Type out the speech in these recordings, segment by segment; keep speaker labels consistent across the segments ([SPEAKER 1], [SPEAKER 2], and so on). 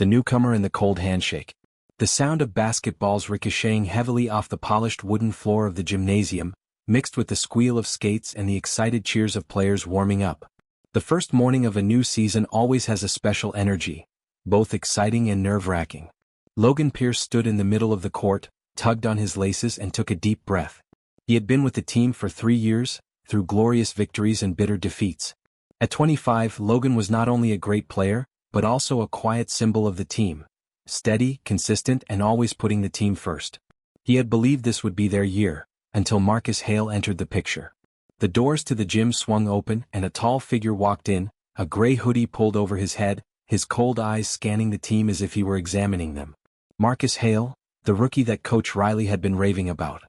[SPEAKER 1] the newcomer and the cold handshake. The sound of basketballs ricocheting heavily off the polished wooden floor of the gymnasium, mixed with the squeal of skates and the excited cheers of players warming up. The first morning of a new season always has a special energy, both exciting and nerve-wracking. Logan Pierce stood in the middle of the court, tugged on his laces and took a deep breath. He had been with the team for 3 years, through glorious victories and bitter defeats. At 25, Logan was not only a great player, but also a quiet symbol of the team. Steady, consistent, and always putting the team first. He had believed this would be their year, until Marcus Hale entered the picture. The doors to the gym swung open and a tall figure walked in, a gray hoodie pulled over his head, his cold eyes scanning the team as if he were examining them. Marcus Hale, the rookie that Coach Riley had been raving about.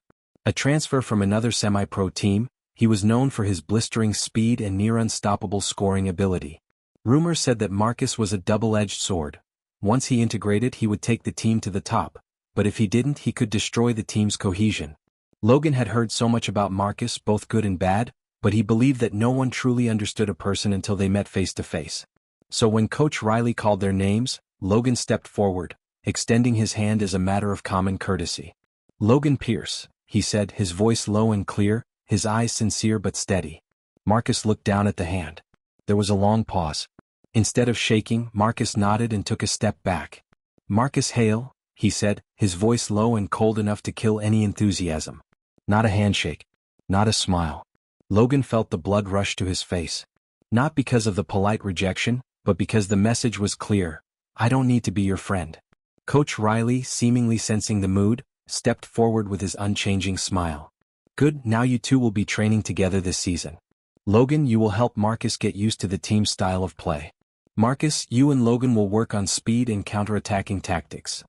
[SPEAKER 1] A transfer from another semi-pro team, he was known for his blistering speed and near-unstoppable scoring ability. Rumors said that Marcus was a double-edged sword. Once he integrated, he would take the team to the top, but if he didn't, he could destroy the team's cohesion. Logan had heard so much about Marcus, both good and bad, but he believed that no one truly understood a person until they met face to face. So when Coach Riley called their names, Logan stepped forward, extending his hand as a matter of common courtesy. "Logan Pierce," he said, his voice low and clear, his eyes sincere but steady. Marcus looked down at the hand. There was a long pause. Instead of shaking, Marcus nodded and took a step back. "Marcus Hale," he said, his voice low and cold enough to kill any enthusiasm. Not a handshake. Not a smile. Logan felt the blood rush to his face. Not because of the polite rejection, but because the message was clear. "I don't need to be your friend." Coach Riley, seemingly sensing the mood, stepped forward with his unchanging smile. "Good, now you two will be training together this season. Logan, you will help Marcus get used to the team's style of play. Marcus, you and Logan will work on speed and counterattacking tactics."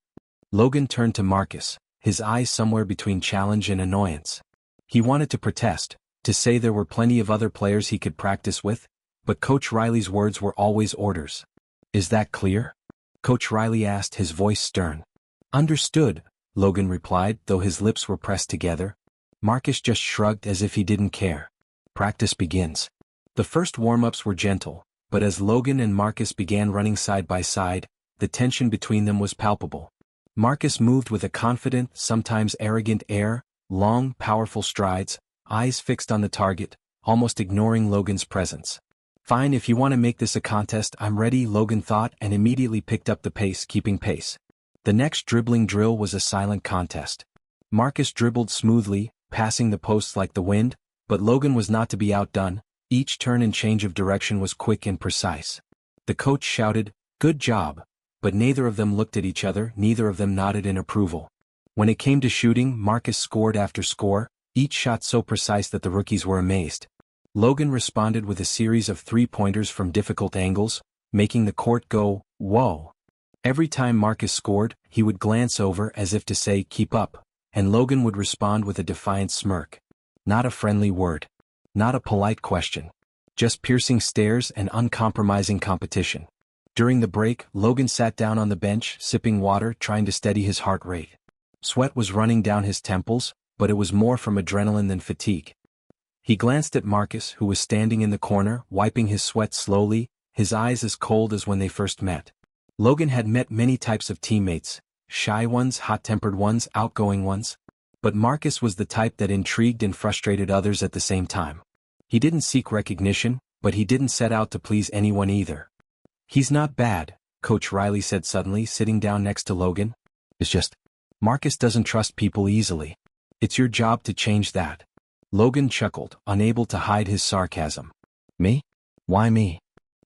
[SPEAKER 1] Logan turned to Marcus, his eyes somewhere between challenge and annoyance. He wanted to protest, to say there were plenty of other players he could practice with, but Coach Riley's words were always orders. "Is that clear?" Coach Riley asked, his voice stern. "Understood," Logan replied, though his lips were pressed together. Marcus just shrugged as if he didn't care. Practice begins. The first warm-ups were gentle, but as Logan and Marcus began running side by side, the tension between them was palpable. Marcus moved with a confident, sometimes arrogant air, long, powerful strides, eyes fixed on the target, almost ignoring Logan's presence. "Fine, if you want to make this a contest, I'm ready," Logan thought, and immediately picked up the pace, keeping pace. The next dribbling drill was a silent contest. Marcus dribbled smoothly, passing the posts like the wind, but Logan was not to be outdone. Each turn and change of direction was quick and precise. The coach shouted, "Good job," but neither of them looked at each other, neither of them nodded in approval. When it came to shooting, Marcus scored after score, each shot so precise that the rookies were amazed. Logan responded with a series of three-pointers from difficult angles, making the court go, "Whoa." Every time Marcus scored, he would glance over as if to say, "Keep up," and Logan would respond with a defiant smirk. Not a friendly word. Not a polite question. Just piercing stares and uncompromising competition. During the break, Logan sat down on the bench, sipping water, trying to steady his heart rate. Sweat was running down his temples, but it was more from adrenaline than fatigue. He glanced at Marcus, who was standing in the corner, wiping his sweat slowly, his eyes as cold as when they first met. Logan had met many types of teammates, shy ones, hot-tempered ones, outgoing ones. But Marcus was the type that intrigued and frustrated others at the same time. He didn't seek recognition, but he didn't set out to please anyone either. "He's not bad," Coach Riley said suddenly, sitting down next to Logan. "It's just, Marcus doesn't trust people easily. It's your job to change that." Logan chuckled, unable to hide his sarcasm. "Me? Why me?"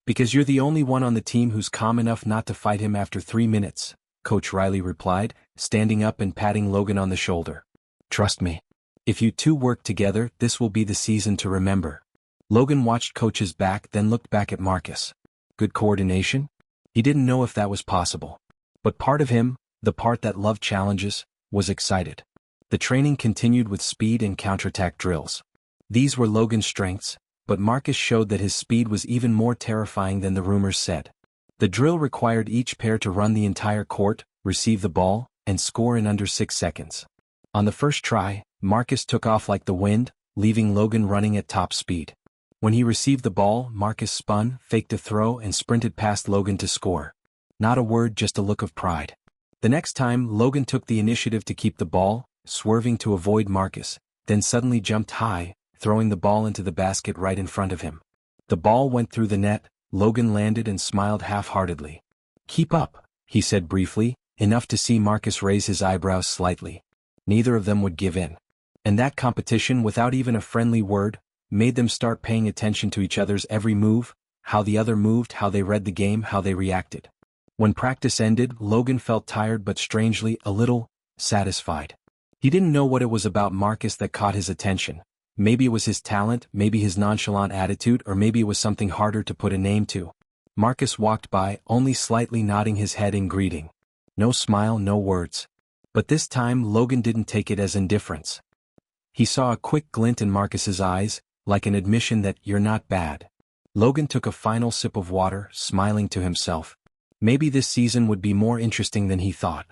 [SPEAKER 1] "Because you're the only one on the team who's calm enough not to fight him after 3 minutes," Coach Riley replied, standing up and patting Logan on the shoulder. "Trust me. If you two work together, this will be the season to remember." Logan watched Coach's back, then looked back at Marcus. Good coordination? He didn't know if that was possible. But part of him, the part that loved challenges, was excited. The training continued with speed and counterattack drills. These were Logan's strengths, but Marcus showed that his speed was even more terrifying than the rumors said. The drill required each pair to run the entire court, receive the ball, and score in under 6 seconds. On the first try, Marcus took off like the wind, leaving Logan running at top speed. When he received the ball, Marcus spun, faked a throw, and sprinted past Logan to score. Not a word, just a look of pride. The next time, Logan took the initiative to keep the ball, swerving to avoid Marcus, then suddenly jumped high, throwing the ball into the basket right in front of him. The ball went through the net. Logan landed and smiled half-heartedly. "Keep up," he said briefly, enough to see Marcus raise his eyebrows slightly. Neither of them would give in. And that competition, without even a friendly word, made them start paying attention to each other's every move, how the other moved, how they read the game, how they reacted. When practice ended, Logan felt tired but strangely, a little, satisfied. He didn't know what it was about Marcus that caught his attention. Maybe it was his talent, maybe his nonchalant attitude, or maybe it was something harder to put a name to. Marcus walked by, only slightly nodding his head in greeting. No smile, no words. But this time Logan didn't take it as indifference. He saw a quick glint in Marcus's eyes, like an admission that "you're not bad." Logan took a final sip of water, smiling to himself. Maybe this season would be more interesting than he thought.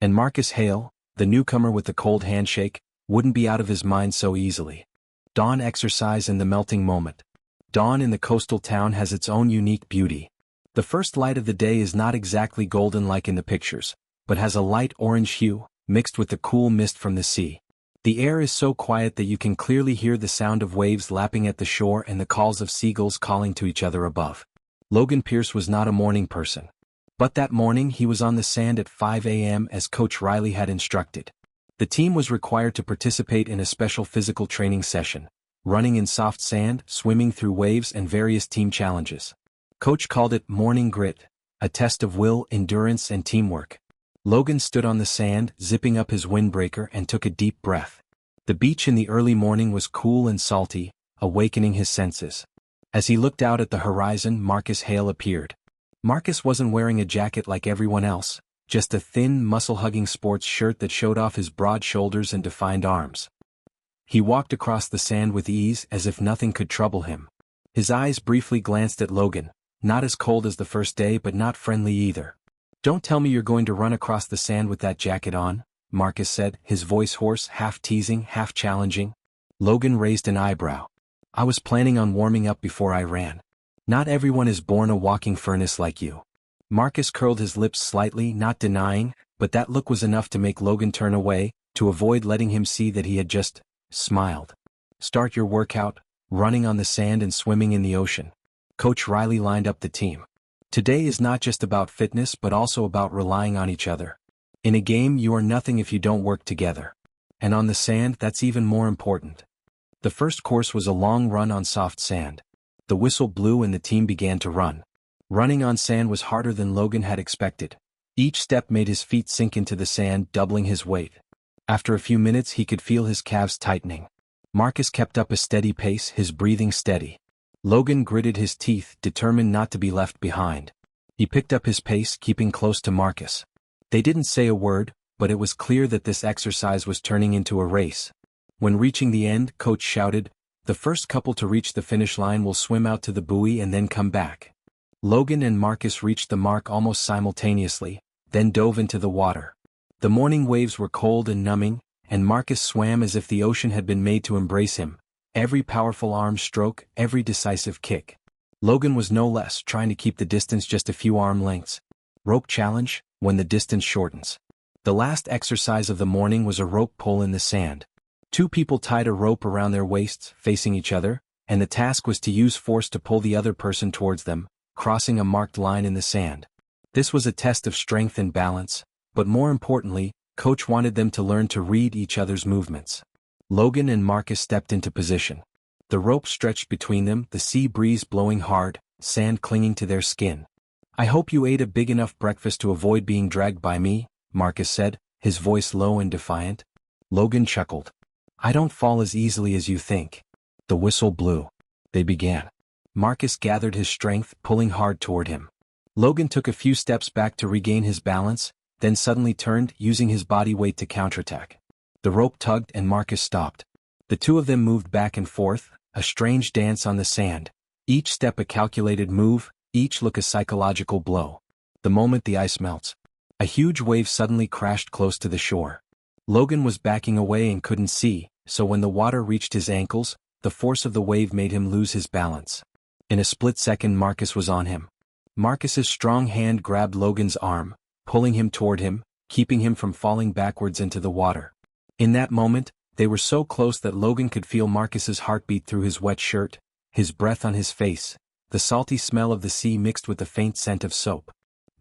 [SPEAKER 1] And Marcus Hale, the newcomer with the cold handshake, wouldn't be out of his mind so easily. Dawn exercise in the melting moment. Dawn in the coastal town has its own unique beauty. The first light of the day is not exactly golden like in the pictures, but has a light orange hue, mixed with the cool mist from the sea. The air is so quiet that you can clearly hear the sound of waves lapping at the shore and the calls of seagulls calling to each other above. Logan Pierce was not a morning person. But that morning he was on the sand at 5 a.m. as Coach Riley had instructed. The team was required to participate in a special physical training session, running in soft sand, swimming through waves, and various team challenges. Coach called it morning grit, a test of will, endurance, and teamwork. Logan stood on the sand, zipping up his windbreaker, and took a deep breath. The beach in the early morning was cool and salty, awakening his senses. As he looked out at the horizon, Marcus Hale appeared. Marcus wasn't wearing a jacket like everyone else, just a thin, muscle-hugging sports shirt that showed off his broad shoulders and defined arms. He walked across the sand with ease, as if nothing could trouble him. His eyes briefly glanced at Logan, not as cold as the first day but not friendly either. "Don't tell me you're going to run across the sand with that jacket on," Marcus said, his voice hoarse, half teasing, half challenging. Logan raised an eyebrow. "I was planning on warming up before I ran. Not everyone is born a walking furnace like you." Marcus curled his lips slightly, not denying, but that look was enough to make Logan turn away, to avoid letting him see that he had just smiled. "Start your workout, running on the sand and swimming in the ocean." Coach Riley lined up the team. "Today is not just about fitness but also about relying on each other. In a game you are nothing if you don't work together. And on the sand that's even more important." The first course was a long run on soft sand. The whistle blew and the team began to run. Running on sand was harder than Logan had expected. Each step made his feet sink into the sand, doubling his weight. After a few minutes he could feel his calves tightening. Marcus kept up a steady pace, his breathing steady. Logan gritted his teeth, determined not to be left behind. He picked up his pace, keeping close to Marcus. They didn't say a word, but it was clear that this exercise was turning into a race. When reaching the end, Coach shouted, "The first couple to reach the finish line will swim out to the buoy and then come back." Logan and Marcus reached the mark almost simultaneously, then dove into the water. The morning waves were cold and numbing, and Marcus swam as if the ocean had been made to embrace him, every powerful arm stroke, every decisive kick. Logan was no less, trying to keep the distance just a few arm lengths. Rope challenge, when the distance shortens. The last exercise of the morning was a rope pull in the sand. Two people tied a rope around their waists, facing each other, and the task was to use force to pull the other person towards them, crossing a marked line in the sand. This was a test of strength and balance, but more importantly, Coach wanted them to learn to read each other's movements. Logan and Marcus stepped into position. The rope stretched between them, the sea breeze blowing hard, sand clinging to their skin. "I hope you ate a big enough breakfast to avoid being dragged by me," Marcus said, his voice low and defiant. Logan chuckled. "I don't fall as easily as you think." The whistle blew. They began. Marcus gathered his strength, pulling hard toward him. Logan took a few steps back to regain his balance, then suddenly turned, using his body weight to counterattack. The rope tugged and Marcus stopped. The two of them moved back and forth, a strange dance on the sand. Each step a calculated move, each look a psychological blow. The moment the ice melts, a huge wave suddenly crashed close to the shore. Logan was backing away and couldn't see, so when the water reached his ankles, the force of the wave made him lose his balance. In a split second Marcus was on him. Marcus's strong hand grabbed Logan's arm, pulling him toward him, keeping him from falling backwards into the water. In that moment, they were so close that Logan could feel Marcus's heartbeat through his wet shirt, his breath on his face, the salty smell of the sea mixed with the faint scent of soap.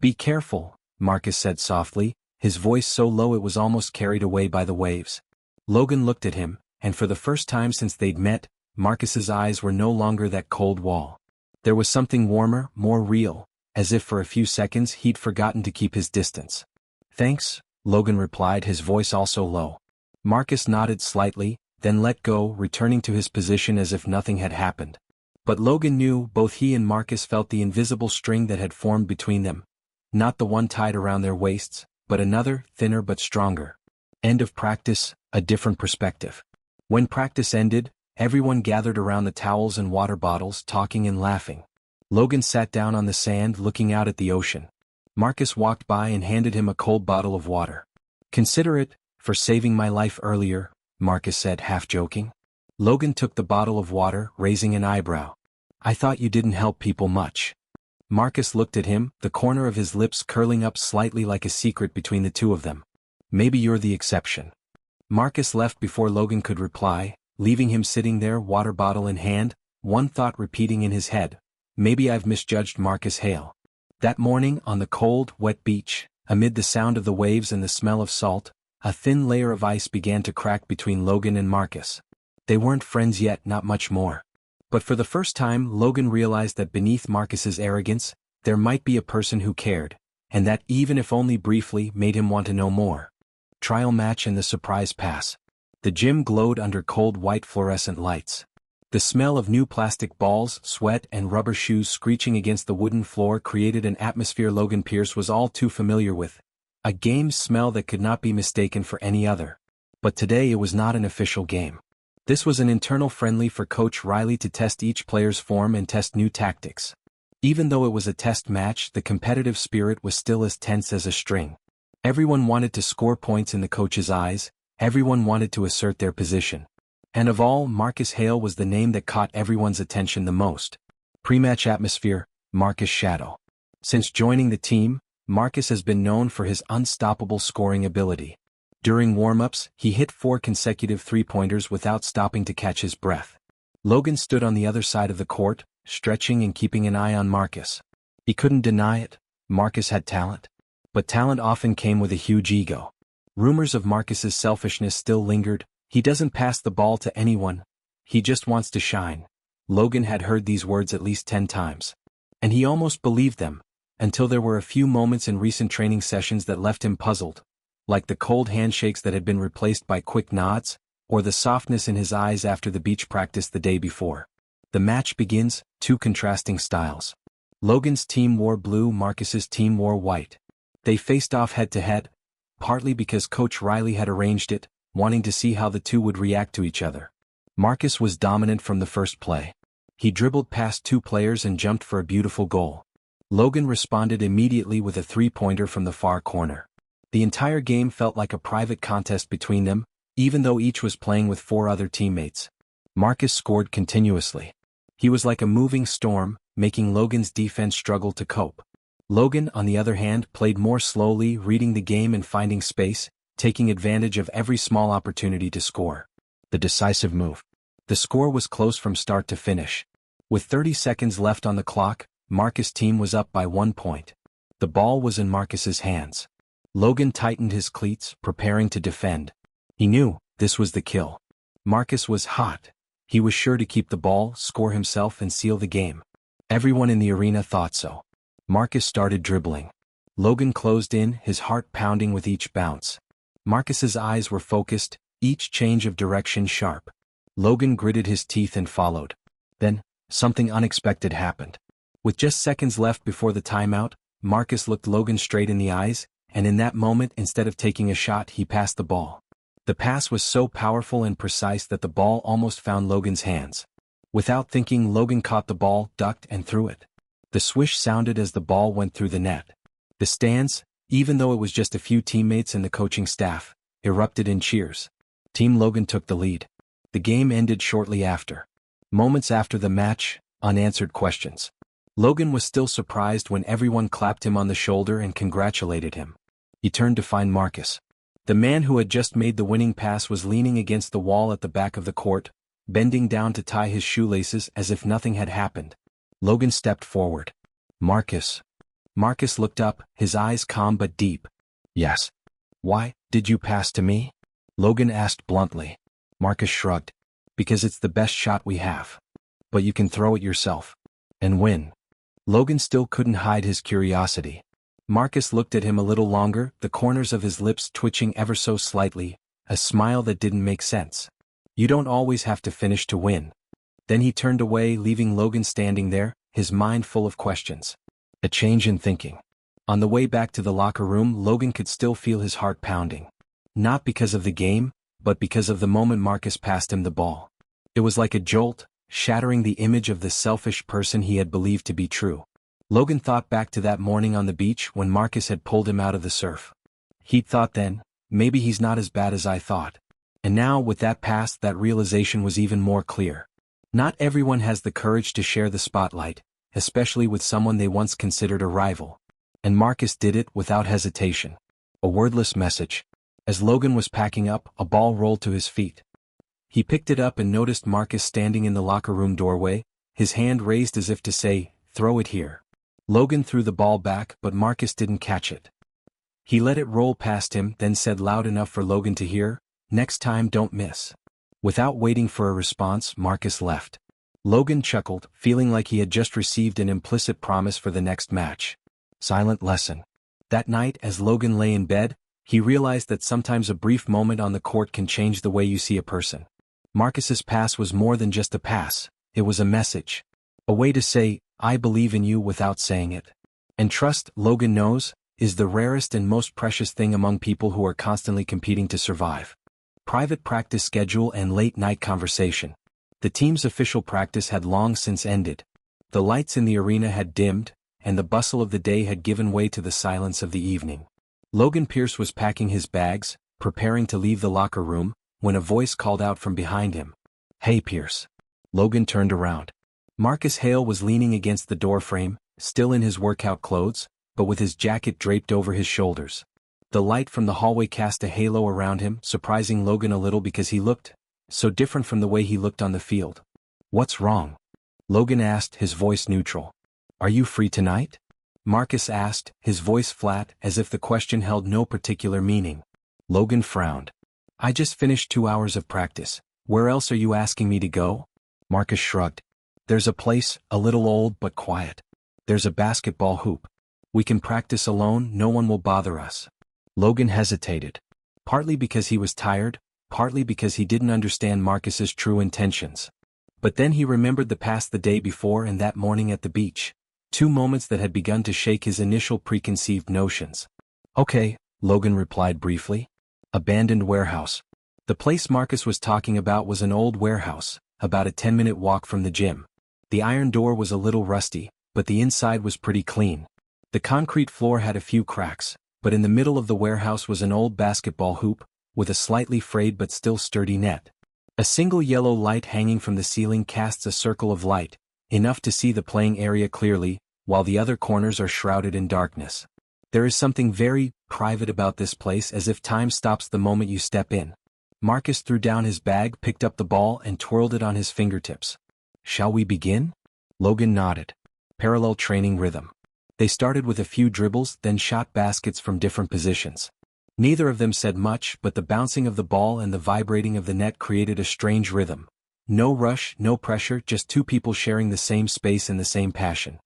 [SPEAKER 1] "Be careful," Marcus said softly, his voice so low it was almost carried away by the waves. Logan looked at him, and for the first time since they'd met, Marcus's eyes were no longer that cold wall. There was something warmer, more real, as if for a few seconds he'd forgotten to keep his distance. "Thanks," Logan replied, his voice also low. Marcus nodded slightly, then let go, returning to his position as if nothing had happened. But Logan knew both he and Marcus felt the invisible string that had formed between them. Not the one tied around their waists, but another, thinner but stronger. End of practice, a different perspective. When practice ended, everyone gathered around the towels and water bottles, talking and laughing. Logan sat down on the sand, looking out at the ocean. Marcus walked by and handed him a cold bottle of water. "Consider it, for saving my life earlier," Marcus said, half joking. Logan took the bottle of water, raising an eyebrow. "I thought you didn't help people much." Marcus looked at him, the corner of his lips curling up slightly like a secret between the two of them. "Maybe you're the exception." Marcus left before Logan could reply, leaving him sitting there, water bottle in hand, one thought repeating in his head. Maybe I've misjudged Marcus Hale. That morning, on the cold, wet beach, amid the sound of the waves and the smell of salt, a thin layer of ice began to crack between Logan and Marcus. They weren't friends yet, not much more. But for the first time, Logan realized that beneath Marcus's arrogance, there might be a person who cared, and that, even if only briefly, made him want to know more. Trial match and the surprise pass. The gym glowed under cold white fluorescent lights. The smell of new plastic balls, sweat, and rubber shoes screeching against the wooden floor created an atmosphere Logan Pierce was all too familiar with. A game smell that could not be mistaken for any other. But today it was not an official game. This was an internal friendly for Coach Riley to test each player's form and test new tactics. Even though it was a test match, the competitive spirit was still as tense as a string. Everyone wanted to score points in the coach's eyes, everyone wanted to assert their position. And of all, Marcus Hale was the name that caught everyone's attention the most. Pre-match atmosphere, Marcus Shadow. Since joining the team, Marcus has been known for his unstoppable scoring ability. During warm-ups, he hit 4 consecutive three-pointers without stopping to catch his breath. Logan stood on the other side of the court, stretching and keeping an eye on Marcus. He couldn't deny it, Marcus had talent. But talent often came with a huge ego. Rumors of Marcus's selfishness still lingered. He doesn't pass the ball to anyone. He just wants to shine. Logan had heard these words at least 10 times. And he almost believed them, until there were a few moments in recent training sessions that left him puzzled. Like the cold handshakes that had been replaced by quick nods, or the softness in his eyes after the beach practice the day before. The match begins, 2 contrasting styles. Logan's team wore blue, Marcus's team wore white. They faced off head-to-head, partly because Coach Riley had arranged it, wanting to see how the two would react to each other. Marcus was dominant from the first play. He dribbled past 2 players and jumped for a beautiful goal. Logan responded immediately with a three-pointer from the far corner. The entire game felt like a private contest between them, even though each was playing with 4 other teammates. Marcus scored continuously. He was like a moving storm, making Logan's defense struggle to cope. Logan, on the other hand, played more slowly, reading the game and finding space, taking advantage of every small opportunity to score. The decisive move. The score was close from start to finish. With 30 seconds left on the clock, Marcus' team was up by 1 point. The ball was in Marcus's hands. Logan tightened his cleats, preparing to defend. He knew this was the kill. Marcus was hot. He was sure to keep the ball, score himself, and seal the game. Everyone in the arena thought so. Marcus started dribbling. Logan closed in, his heart pounding with each bounce. Marcus's eyes were focused, each change of direction sharp. Logan gritted his teeth and followed. Then, something unexpected happened. With just seconds left before the timeout, Marcus looked Logan straight in the eyes, and in that moment, instead of taking a shot, he passed the ball. The pass was so powerful and precise that the ball almost found Logan's hands. Without thinking, Logan caught the ball, ducked, and threw it. The swish sounded as the ball went through the net. The stands, even though it was just a few teammates and the coaching staff, erupted in cheers. Team Logan took the lead. The game ended shortly after. Moments after the match, unanswered questions. Logan was still surprised when everyone clapped him on the shoulder and congratulated him. He turned to find Marcus. The man who had just made the winning pass was leaning against the wall at the back of the court, bending down to tie his shoelaces as if nothing had happened. Logan stepped forward. Marcus. Marcus looked up, his eyes calm but deep. Yes. Why, did you pass to me? Logan asked bluntly. Marcus shrugged. Because it's the best shot we have. But you can throw it yourself. And win. Logan still couldn't hide his curiosity. Marcus looked at him a little longer, the corners of his lips twitching ever so slightly, a smile that didn't make sense. You don't always have to finish to win. Then he turned away, leaving Logan standing there, his mind full of questions. A change in thinking. On the way back to the locker room, Logan could still feel his heart pounding. Not because of the game, but because of the moment Marcus passed him the ball. It was like a jolt, shattering the image of the selfish person he had believed to be true. Logan thought back to that morning on the beach when Marcus had pulled him out of the surf. He'd thought then, maybe he's not as bad as I thought. And now, with that pass, that realization was even more clear. Not everyone has the courage to share the spotlight, especially with someone they once considered a rival. And Marcus did it without hesitation. A wordless message. As Logan was packing up, a ball rolled to his feet. He picked it up and noticed Marcus standing in the locker room doorway, his hand raised as if to say, "Throw it here." Logan threw the ball back, but Marcus didn't catch it. He let it roll past him, then said loud enough for Logan to hear, "Next time don't miss." Without waiting for a response, Marcus left. Logan chuckled, feeling like he had just received an implicit promise for the next match. Silent lesson. That night, as Logan lay in bed, he realized that sometimes a brief moment on the court can change the way you see a person. Marcus's pass was more than just a pass, it was a message. A way to say, "I believe in you" without saying it. And trust, Logan knows, is the rarest and most precious thing among people who are constantly competing to survive. Private practice schedule and late-night conversation. The team's official practice had long since ended. The lights in the arena had dimmed, and the bustle of the day had given way to the silence of the evening. Logan Pierce was packing his bags, preparing to leave the locker room, when a voice called out from behind him. "Hey Pierce." Logan turned around. Marcus Hale was leaning against the doorframe, still in his workout clothes, but with his jacket draped over his shoulders. The light from the hallway cast a halo around him, surprising Logan a little because he looked so different from the way he looked on the field. "What's wrong?" Logan asked, his voice neutral. "Are you free tonight?" Marcus asked, his voice flat, as if the question held no particular meaning. Logan frowned. "I just finished 2 hours of practice. Where else are you asking me to go?" Marcus shrugged. "There's a place, a little old but quiet. There's a basketball hoop. We can practice alone, no one will bother us." Logan hesitated. Partly because he was tired, partly because he didn't understand Marcus's true intentions. But then he remembered the past the day before and that morning at the beach. 2 moments that had begun to shake his initial preconceived notions. "Okay," Logan replied briefly. Abandoned warehouse. The place Marcus was talking about was an old warehouse, about a 10-minute walk from the gym. The iron door was a little rusty, but the inside was pretty clean. The concrete floor had a few cracks, but in the middle of the warehouse was an old basketball hoop, with a slightly frayed but still sturdy net. A single yellow light hanging from the ceiling casts a circle of light, enough to see the playing area clearly, while the other corners are shrouded in darkness. There is something very private about this place, as if time stops the moment you step in. Marcus threw down his bag, picked up the ball and twirled it on his fingertips. "Shall we begin?" Logan nodded. Parallel training rhythm. They started with a few dribbles, then shot baskets from different positions. Neither of them said much, but the bouncing of the ball and the vibrating of the net created a strange rhythm. No rush, no pressure, just 2 people sharing the same space and the same passion.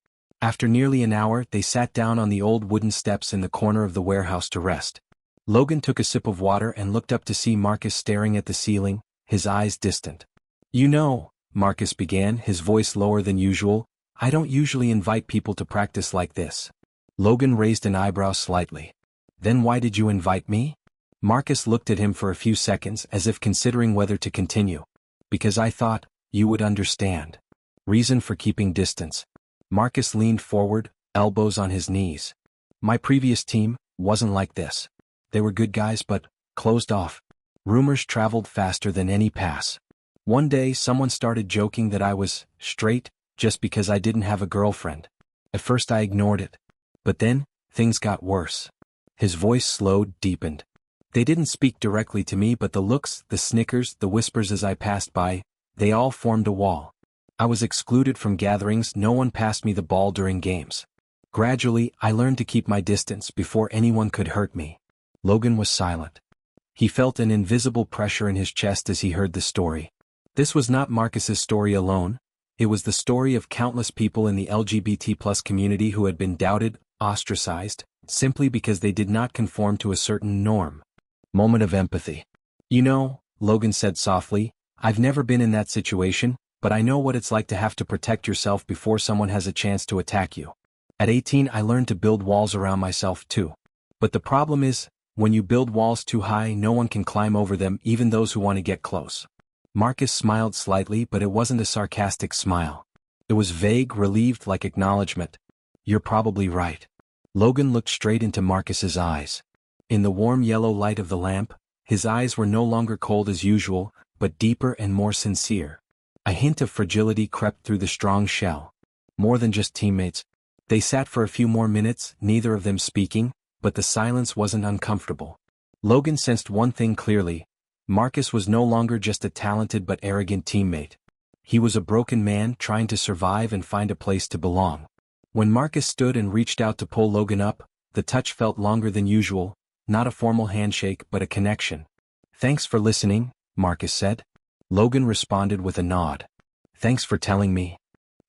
[SPEAKER 1] After nearly an hour, they sat down on the old wooden steps in the corner of the warehouse to rest. Logan took a sip of water and looked up to see Marcus staring at the ceiling, his eyes distant. "You know," Marcus began, his voice lower than usual, "I don't usually invite people to practice like this." Logan raised an eyebrow slightly. "Then why did you invite me?" Marcus looked at him for a few seconds as if considering whether to continue. "Because I thought you would understand." Reason for keeping distance. Marcus leaned forward, elbows on his knees. "My previous team wasn't like this. They were good guys but closed off. Rumors traveled faster than any pass. One day someone started joking that I was straight just because I didn't have a girlfriend. At first I ignored it. But then, things got worse. His voice slowed, deepened. They didn't speak directly to me, but the looks, the snickers, the whispers as I passed by, they all formed a wall. I was excluded from gatherings, no one passed me the ball during games. Gradually, I learned to keep my distance before anyone could hurt me. Logan was silent. He felt an invisible pressure in his chest as he heard the story. This was not Marcus's story alone. It was the story of countless people in the LGBT+ community who had been doubted, ostracized, simply because they did not conform to a certain norm. Moment of empathy. You know, Logan said softly, I've never been in that situation, but I know what it's like to have to protect yourself before someone has a chance to attack you. At 18 I learned to build walls around myself too. But the problem is, when you build walls too high no one can climb over them, even those who want to get close. Marcus smiled slightly, but it wasn't a sarcastic smile. It was vague, relieved, like acknowledgement. You're probably right. Logan looked straight into Marcus's eyes. In the warm yellow light of the lamp, his eyes were no longer cold as usual, but deeper and more sincere. A hint of fragility crept through the strong shell. More than just teammates. They sat for a few more minutes, neither of them speaking, but the silence wasn't uncomfortable. Logan sensed one thing clearly. Marcus was no longer just a talented but arrogant teammate. He was a broken man trying to survive and find a place to belong. When Marcus stood and reached out to pull Logan up, the touch felt longer than usual, not a formal handshake but a connection. Thanks for listening, Marcus said. Logan responded with a nod. Thanks for telling me.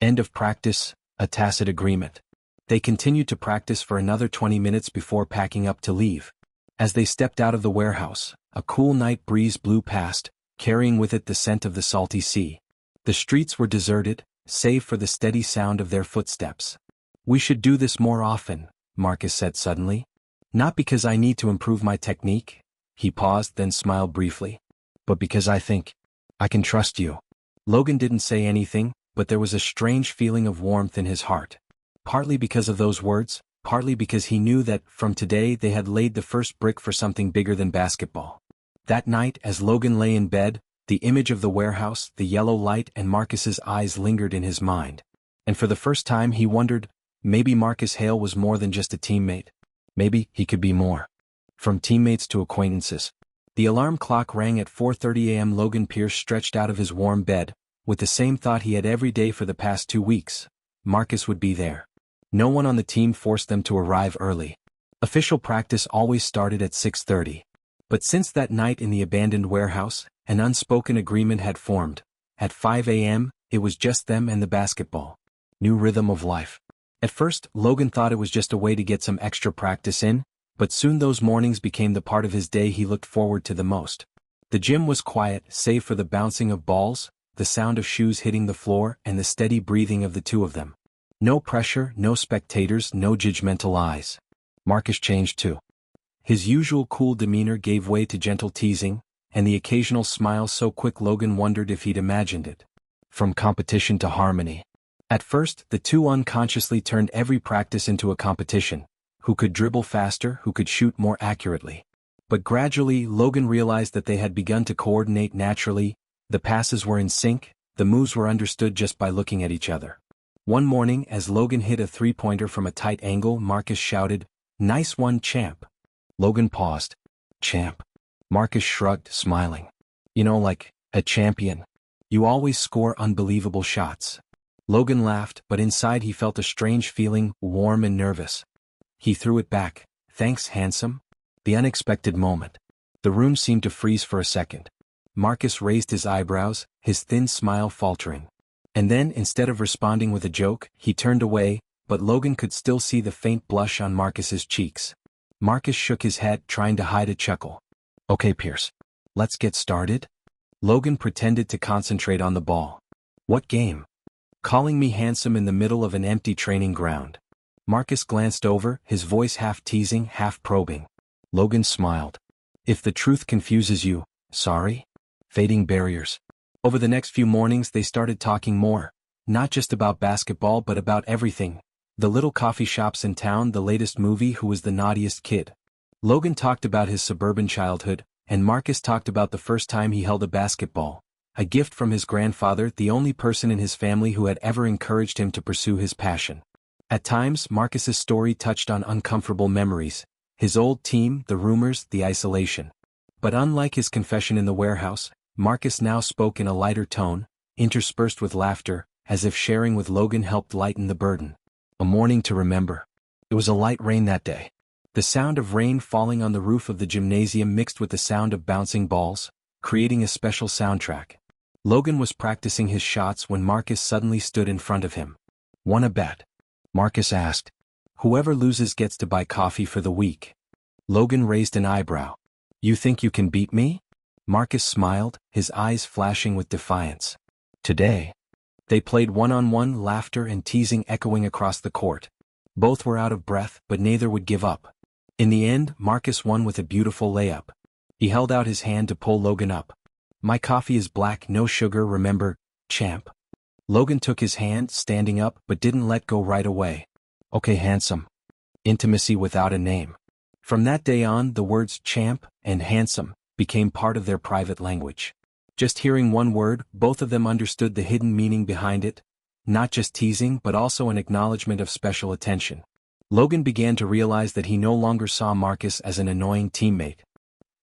[SPEAKER 1] End of practice, a tacit agreement. They continued to practice for another 20 minutes before packing up to leave. As they stepped out of the warehouse, a cool night breeze blew past, carrying with it the scent of the salty sea. The streets were deserted, save for the steady sound of their footsteps. We should do this more often, Marcus said suddenly. Not because I need to improve my technique, he paused then smiled briefly, but because I think I can trust you. Logan didn't say anything, but there was a strange feeling of warmth in his heart. Partly because of those words, partly because he knew that, from today they had laid the first brick for something bigger than basketball. That night, as Logan lay in bed, the image of the warehouse, the yellow light and Marcus's eyes lingered in his mind. And for the first time he wondered, maybe Marcus Hale was more than just a teammate. Maybe he could be more. From teammates to acquaintances. The alarm clock rang at 4:30 a.m. Logan Pierce stretched out of his warm bed, with the same thought he had every day for the past 2 weeks. Marcus would be there. No one on the team forced them to arrive early. Official practice always started at 6:30. But since that night in the abandoned warehouse, an unspoken agreement had formed. At 5 a.m., it was just them and the basketball. New rhythm of life. At first, Logan thought it was just a way to get some extra practice in, but soon those mornings became the part of his day he looked forward to the most. The gym was quiet, save for the bouncing of balls, the sound of shoes hitting the floor, and the steady breathing of the two of them. No pressure, no spectators, no judgmental eyes. Marcus changed too. His usual cool demeanor gave way to gentle teasing, and the occasional smile so quick Logan wondered if he'd imagined it. From competition to harmony. At first, the two unconsciously turned every practice into a competition. Who could dribble faster, who could shoot more accurately. But gradually, Logan realized that they had begun to coordinate naturally. The passes were in sync, the moves were understood just by looking at each other. One morning, as Logan hit a three-pointer from a tight angle, Marcus shouted, "Nice one, champ." Logan paused. "Champ?" Marcus shrugged, smiling. "You know, like a champion. You always score unbelievable shots." Logan laughed, but inside he felt a strange feeling, warm and nervous. He threw it back. "Thanks, handsome." The unexpected moment. The room seemed to freeze for a second. Marcus raised his eyebrows, his thin smile faltering. And then, instead of responding with a joke, he turned away, but Logan could still see the faint blush on Marcus's cheeks. Marcus shook his head, trying to hide a chuckle. "Okay, Pierce. Let's get started?" Logan pretended to concentrate on the ball. "What game?" "Calling me handsome in the middle of an empty training ground." Marcus glanced over, his voice half teasing, half probing. Logan smiled. "If the truth confuses you, sorry." Fading barriers. Over the next few mornings they started talking more. Not just about basketball but about everything. The little coffee shops in town, the latest movie, who was the naughtiest kid. Logan talked about his suburban childhood, and Marcus talked about the first time he held a basketball. A gift from his grandfather, the only person in his family who had ever encouraged him to pursue his passion. At times, Marcus's story touched on uncomfortable memories, his old team, the rumors, the isolation. But unlike his confession in the warehouse, Marcus now spoke in a lighter tone, interspersed with laughter, as if sharing with Logan helped lighten the burden. A morning to remember. It was a light rain that day. The sound of rain falling on the roof of the gymnasium mixed with the sound of bouncing balls, creating a special soundtrack. Logan was practicing his shots when Marcus suddenly stood in front of him. "Want a bet?" Marcus asked. "Whoever loses gets to buy coffee for the week." Logan raised an eyebrow. "You think you can beat me?" Marcus smiled, his eyes flashing with defiance. "Today." They played one-on-one, laughter and teasing echoing across the court. Both were out of breath, but neither would give up. In the end, Marcus won with a beautiful layup. He held out his hand to pull Logan up. "My coffee is black, no sugar, remember, champ." Logan took his hand, standing up, but didn't let go right away. "Okay, handsome." Intimacy without a name. From that day on, the words champ and handsome became part of their private language. Just hearing one word, both of them understood the hidden meaning behind it, not just teasing but also an acknowledgement of special attention. Logan began to realize that he no longer saw Marcus as an annoying teammate.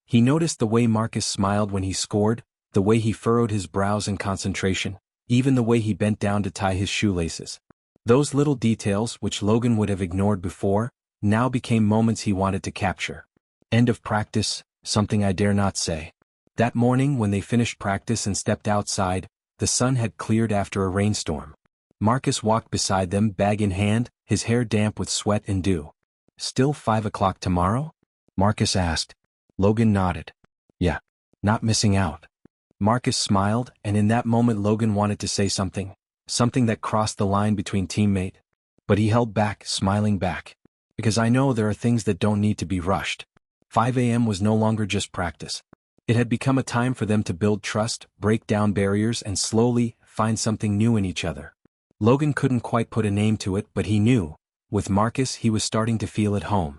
[SPEAKER 1] He noticed the way Marcus smiled when he scored, the way he furrowed his brows in concentration, even the way he bent down to tie his shoelaces. Those little details, which Logan would have ignored before, now became moments he wanted to capture. End of practice, something I dare not say. That morning when they finished practice and stepped outside, the sun had cleared after a rainstorm. Marcus walked beside them, bag in hand, his hair damp with sweat and dew. "Still 5 o'clock tomorrow?" Marcus asked. Logan nodded. "Yeah. Not missing out." Marcus smiled, and in that moment Logan wanted to say something that crossed the line between teammate. But he held back, smiling back. "Because I know there are things that don't need to be rushed." 5 a.m. was no longer just practice. It had become a time for them to build trust, break down barriers and slowly find something new in each other. Logan couldn't quite put a name to it, but he knew. With Marcus he was starting to feel at home.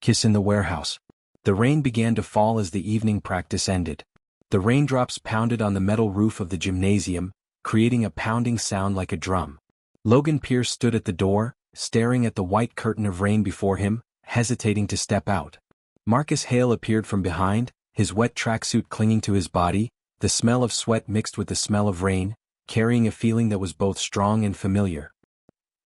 [SPEAKER 1] Kiss in the warehouse. The rain began to fall as the evening practice ended. The raindrops pounded on the metal roof of the gymnasium, creating a pounding sound like a drum. Logan Pierce stood at the door, staring at the white curtain of rain before him, hesitating to step out. Marcus Hale appeared from behind, his wet tracksuit clinging to his body, the smell of sweat mixed with the smell of rain, carrying a feeling that was both strong and familiar.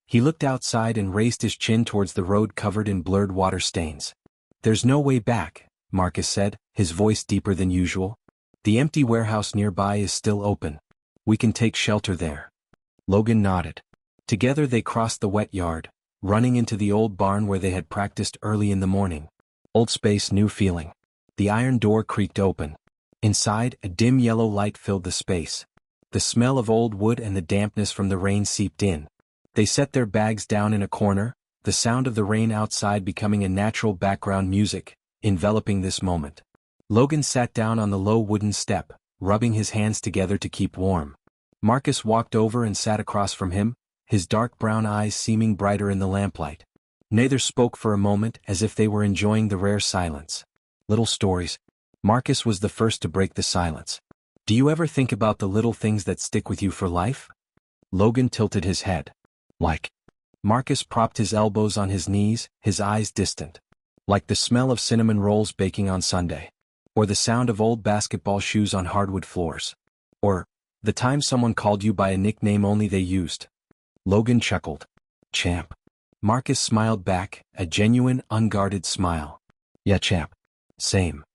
[SPEAKER 1] He looked outside and raised his chin towards the road covered in blurred water stains. "There's no way back," Marcus said, his voice deeper than usual. "The empty warehouse nearby is still open. We can take shelter there." Logan nodded. Together they crossed the wet yard, running into the old barn where they had practiced early in the morning. Old space, new feeling. The iron door creaked open. Inside, a dim yellow light filled the space. The smell of old wood and the dampness from the rain seeped in. They set their bags down in a corner, the sound of the rain outside becoming a natural background music, enveloping this moment. Logan sat down on the low wooden step, rubbing his hands together to keep warm. Marcus walked over and sat across from him, his dark brown eyes seeming brighter in the lamplight. Neither spoke for a moment, as if they were enjoying the rare silence. Little stories. Marcus was the first to break the silence. "Do you ever think about the little things that stick with you for life?" Logan tilted his head. "Like?" Marcus propped his elbows on his knees, his eyes distant. "Like the smell of cinnamon rolls baking on Sunday. Or the sound of old basketball shoes on hardwood floors. Or the time someone called you by a nickname only they used." Logan chuckled. "Champ." Marcus smiled back, a genuine, unguarded smile. "Yeah, champ. Same."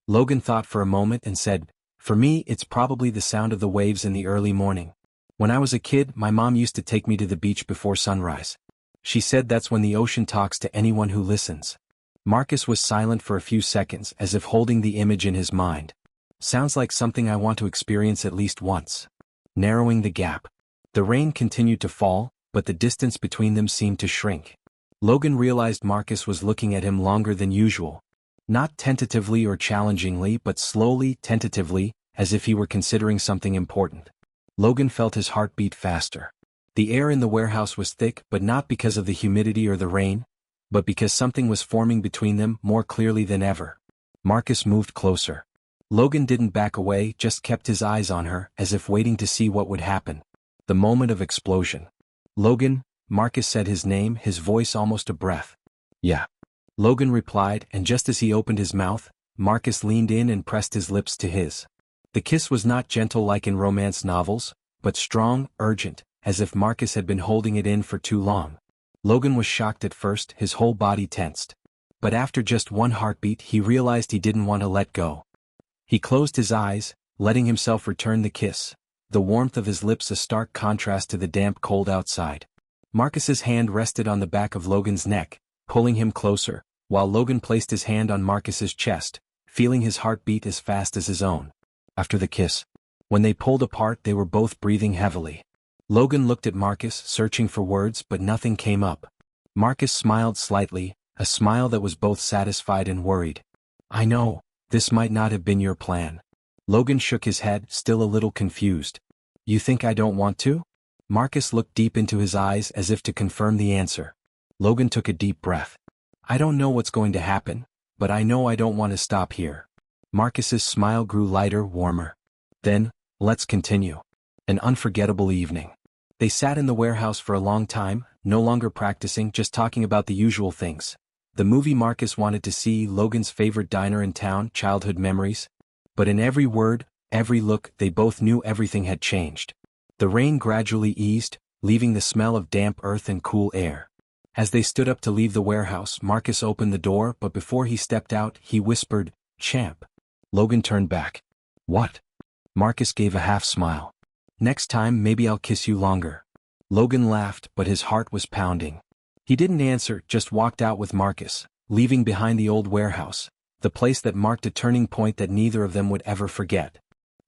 [SPEAKER 1] Logan thought for a moment and said, "For me, it's probably the sound of the waves in the early morning. When I was a kid, my mom used to take me to the beach before sunrise. She said that's when the ocean talks to anyone who listens." Marcus was silent for a few seconds, as if holding the image in his mind. "Sounds like something I want to experience at least once." Narrowing the gap. The rain continued to fall, but the distance between them seemed to shrink. Logan realized Marcus was looking at him longer than usual. Not tentatively or challengingly, but slowly, tentatively, as if he were considering something important. Logan felt his heart beat faster. The air in the warehouse was thick, but not because of the humidity or the rain, but because something was forming between them more clearly than ever. Marcus moved closer. Logan didn't back away, just kept his eyes on her, as if waiting to see what would happen. The moment of explosion. "Logan, Marcus said his name, his voice almost a breath. Yeah. Logan replied, and just as he opened his mouth, Marcus leaned in and pressed his lips to his. The kiss was not gentle like in romance novels, but strong, urgent, as if Marcus had been holding it in for too long. Logan was shocked at first, his whole body tensed. But after just one heartbeat he realized he didn't want to let go. He closed his eyes, letting himself return the kiss, the warmth of his lips a stark contrast to the damp cold outside. Marcus's hand rested on the back of Logan's neck, pulling him closer, while Logan placed his hand on Marcus's chest, feeling his heart beat as fast as his own. After the kiss, when they pulled apart, they were both breathing heavily. Logan looked at Marcus, searching for words, but nothing came up. Marcus smiled slightly, a smile that was both satisfied and worried. I know, this might not have been your plan. Logan shook his head, still a little confused. You think I don't want to? Marcus looked deep into his eyes as if to confirm the answer. Logan took a deep breath. I don't know what's going to happen, but I know I don't want to stop here. Marcus's smile grew lighter, warmer. Then, let's continue. An unforgettable evening. They sat in the warehouse for a long time, no longer practicing, just talking about the usual things. The movie Marcus wanted to see, Logan's favorite diner in town, childhood memories. But in every word, every look, they both knew everything had changed. The rain gradually eased, leaving the smell of damp earth and cool air. As they stood up to leave the warehouse, Marcus opened the door, but before he stepped out, he whispered, "Champ." Logan turned back. What? Marcus gave a half-smile. Next time maybe I'll kiss you longer. Logan laughed, but his heart was pounding. He didn't answer, just walked out with Marcus, leaving behind the old warehouse, the place that marked a turning point that neither of them would ever forget.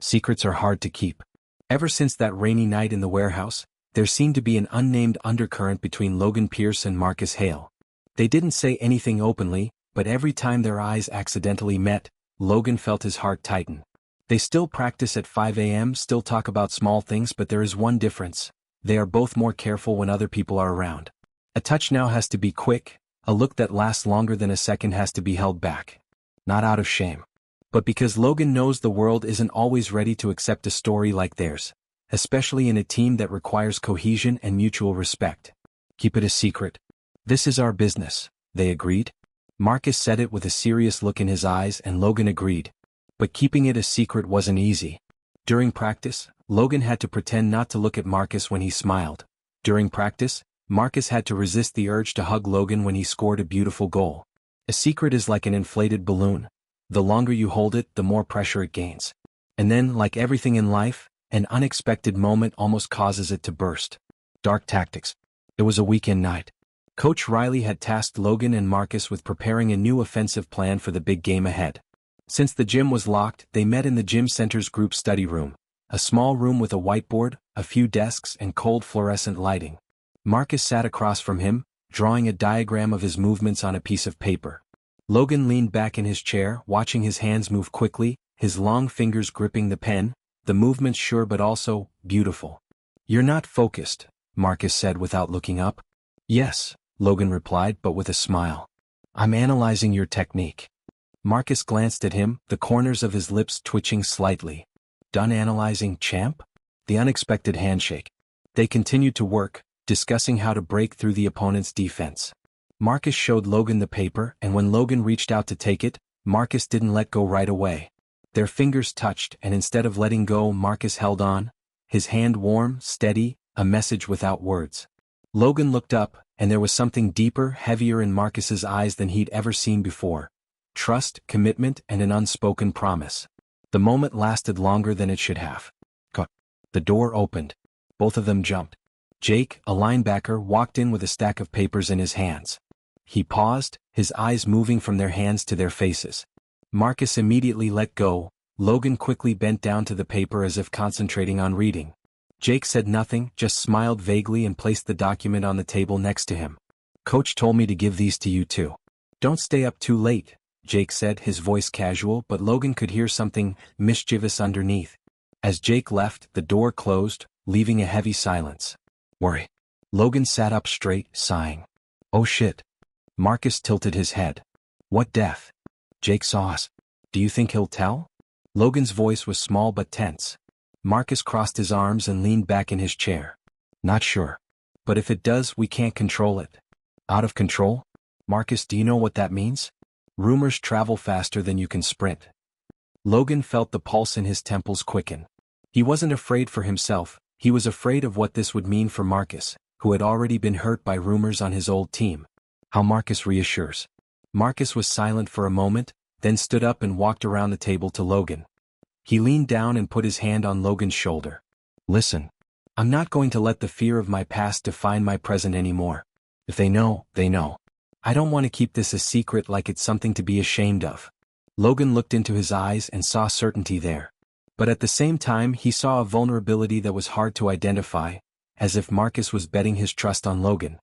[SPEAKER 1] Secrets are hard to keep. Ever since that rainy night in the warehouse, there seemed to be an unnamed undercurrent between Logan Pierce and Marcus Hale. They didn't say anything openly, but every time their eyes accidentally met, Logan felt his heart tighten. They still practice at 5 a.m., still talk about small things, but there is one difference. They are both more careful when other people are around. A touch now has to be quick, a look that lasts longer than a second has to be held back. Not out of shame, but because Logan knows the world isn't always ready to accept a story like theirs, especially in a team that requires cohesion and mutual respect. Keep it a secret. This is our business, they agreed. Marcus said it with a serious look in his eyes, and Logan agreed. But keeping it a secret wasn't easy. During practice, Logan had to pretend not to look at Marcus when he smiled. During practice, Marcus had to resist the urge to hug Logan when he scored a beautiful goal. A secret is like an inflated balloon. The longer you hold it, the more pressure it gains. And then, like everything in life, an unexpected moment almost causes it to burst. Dark tactics. It was a weekend night. Coach Riley had tasked Logan and Marcus with preparing a new offensive plan for the big game ahead. Since the gym was locked, they met in the gym center's group study room, a small room with a whiteboard, a few desks, and cold fluorescent lighting. Marcus sat across from him, drawing a diagram of his movements on a piece of paper. Logan leaned back in his chair, watching his hands move quickly, his long fingers gripping the pen, the movements sure but also beautiful. You're not focused, Marcus said without looking up. Yes, Logan replied, but with a smile. I'm analyzing your technique. Marcus glanced at him, the corners of his lips twitching slightly. Done analyzing, champ? The unexpected handshake. They continued to work, discussing how to break through the opponent's defense. Marcus showed Logan the paper, and when Logan reached out to take it, Marcus didn't let go right away. Their fingers touched, and instead of letting go, Marcus held on, his hand warm, steady, a message without words. Logan looked up, and there was something deeper, heavier in Marcus's eyes than he'd ever seen before. Trust, commitment, and an unspoken promise. The moment lasted longer than it should have. The door opened. Both of them jumped. Jake, a linebacker, walked in with a stack of papers in his hands. He paused, his eyes moving from their hands to their faces. Marcus immediately let go. Logan quickly bent down to the paper as if concentrating on reading. Jake said nothing, just smiled vaguely and placed the document on the table next to him. Coach told me to give these to you too. Don't stay up too late, Jake said, his voice casual, but Logan could hear something mischievous underneath. As Jake left, the door closed, leaving a heavy silence. Worry. Logan sat up straight, sighing. Oh shit. Marcus tilted his head. What death? Jake saw us. Do you think he'll tell? Logan's voice was small but tense. Marcus crossed his arms and leaned back in his chair. Not sure. But if it does, we can't control it. Out of control? Marcus, do you know what that means? Rumors travel faster than you can sprint. Logan felt the pulse in his temples quicken. He wasn't afraid for himself, he was afraid of what this would mean for Marcus, who had already been hurt by rumors on his old team. How Marcus reassures. Marcus was silent for a moment, then stood up and walked around the table to Logan. He leaned down and put his hand on Logan's shoulder. Listen. I'm not going to let the fear of my past define my present anymore. If they know, they know. I don't want to keep this a secret like it's something to be ashamed of. Logan looked into his eyes and saw certainty there. But at the same time he saw a vulnerability that was hard to identify, as if Marcus was betting his trust on Logan.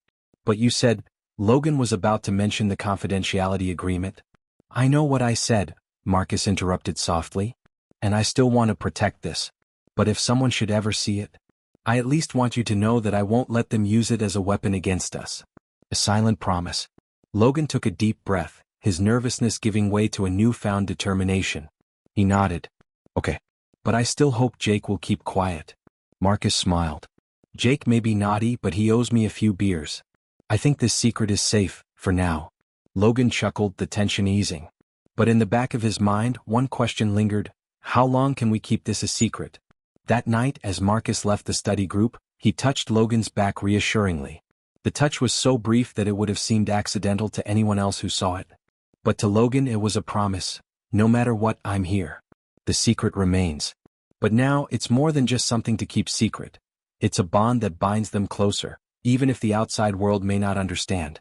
[SPEAKER 1] But you said, Logan was about to mention the confidentiality agreement. I know what I said, Marcus interrupted softly. And I still want to protect this. But if someone should ever see it, I at least want you to know that I won't let them use it as a weapon against us. A silent promise. Logan took a deep breath, his nervousness giving way to a newfound determination. He nodded. Okay. But I still hope Jake will keep quiet. Marcus smiled. Jake may be naughty, but he owes me a few beers. I think this secret is safe, for now. Logan chuckled, the tension easing. But in the back of his mind, one question lingered. How long can we keep this a secret? That night, as Marcus left the study group, he touched Logan's back reassuringly. The touch was so brief that it would have seemed accidental to anyone else who saw it. But to Logan it was a promise. No matter what, I'm here. The secret remains. But now, it's more than just something to keep secret. It's a bond that binds them closer, even if the outside world may not understand.